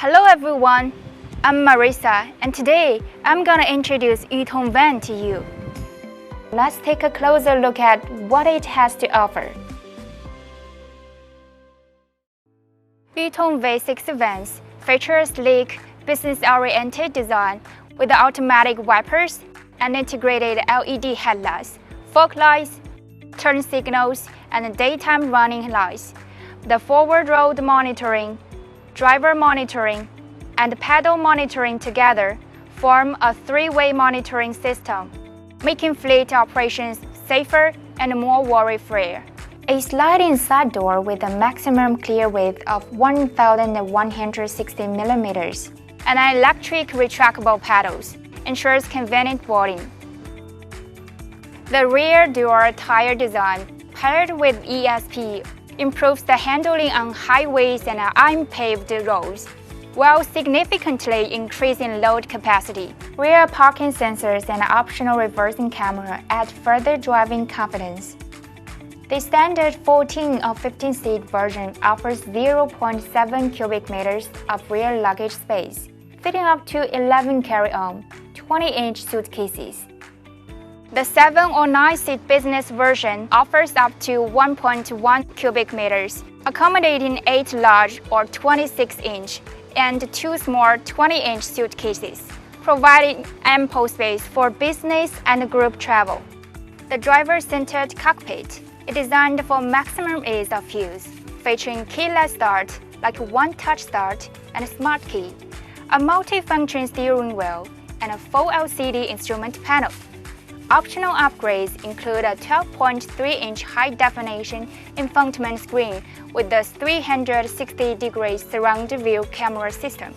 Hello everyone, I'm Marissa and today I'm gonna introduce Yutong van to you. Let's take a closer look at what it has to offer. Yutong V6 vans feature a sleek, business-oriented design with automatic wipers and integrated LED headlights, fog lights, turn signals, and daytime running lights. The forward road monitoring, driver monitoring, and pedal monitoring together form a three-way monitoring system, making fleet operations safer and more worry-free. A sliding side door with a maximum clear width of 1,160 mm and electric retractable pedals ensures convenient boarding. The rear dual tire design, paired with ESP, improves the handling on highways and unpaved roads, while significantly increasing load capacity. Rear parking sensors and optional reversing camera add further driving confidence. The standard 14 or 15-seat version offers 0.7 cubic meters of rear luggage space, fitting up to 11 carry-on, 20-inch suitcases. The 7 or 9-seat business version offers up to 1.1 cubic meters, accommodating 8 large or 26-inch and 2 small 20-inch suitcases, providing ample space for business and group travel. The driver-centered cockpit is designed for maximum ease of use, featuring keyless start like one-touch start and smart key, a multi-function steering wheel, and a full LCD instrument panel. Optional upgrades include a 12.3-inch high-definition infotainment screen with a 360-degree surround view camera system.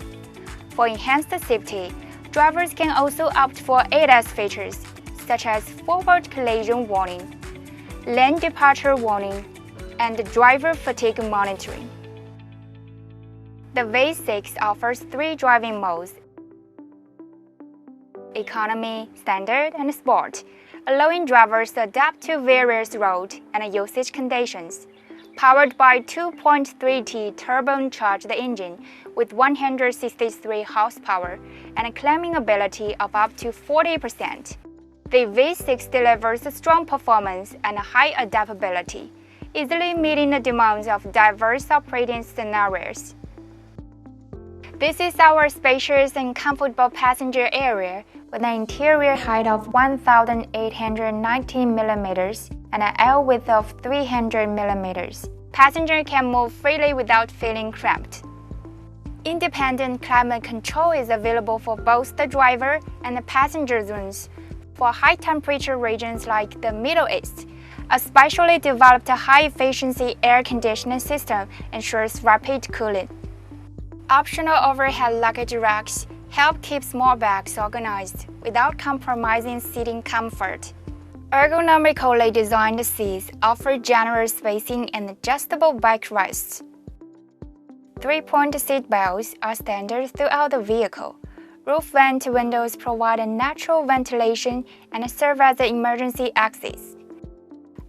For enhanced safety, drivers can also opt for ADAS features such as forward collision warning, lane departure warning, and driver fatigue monitoring. The V6 offers 3 driving modes: Economy, Standard, and Sport, allowing drivers to adapt to various road and usage conditions. Powered by 2.3T turbocharged engine with 163 horsepower and a climbing ability of up to 40%, the V6 delivers strong performance and high adaptability, easily meeting the demands of diverse operating scenarios. This is our spacious and comfortable passenger area with an interior height of 1,890 mm and an aisle width of 300 mm. Passengers can move freely without feeling cramped. Independent climate control is available for both the driver and the passenger zones. For high-temperature regions like the Middle East, a specially developed high-efficiency air conditioning system ensures rapid cooling. Optional overhead luggage racks help keep small bags organized without compromising seating comfort. Ergonomically designed seats offer generous spacing and adjustable backrests. 3-point seat belts are standard throughout the vehicle. Roof vent windows provide a natural ventilation and serve as an emergency exit.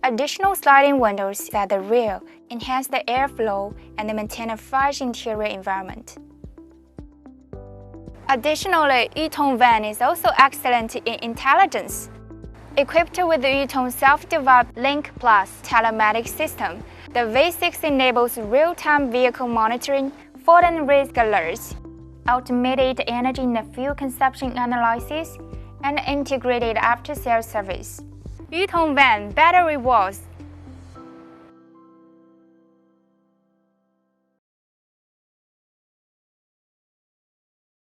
Additional sliding windows at the rear enhance the airflow and maintain a fresh interior environment. Additionally, Yutong van is also excellent in intelligence. Equipped with the Yutong self-developed Link Plus telematics system, the V6 enables real-time vehicle monitoring, fault and risk alerts, automated energy and fuel consumption analysis, and integrated after-sales service. Yutong van better rewards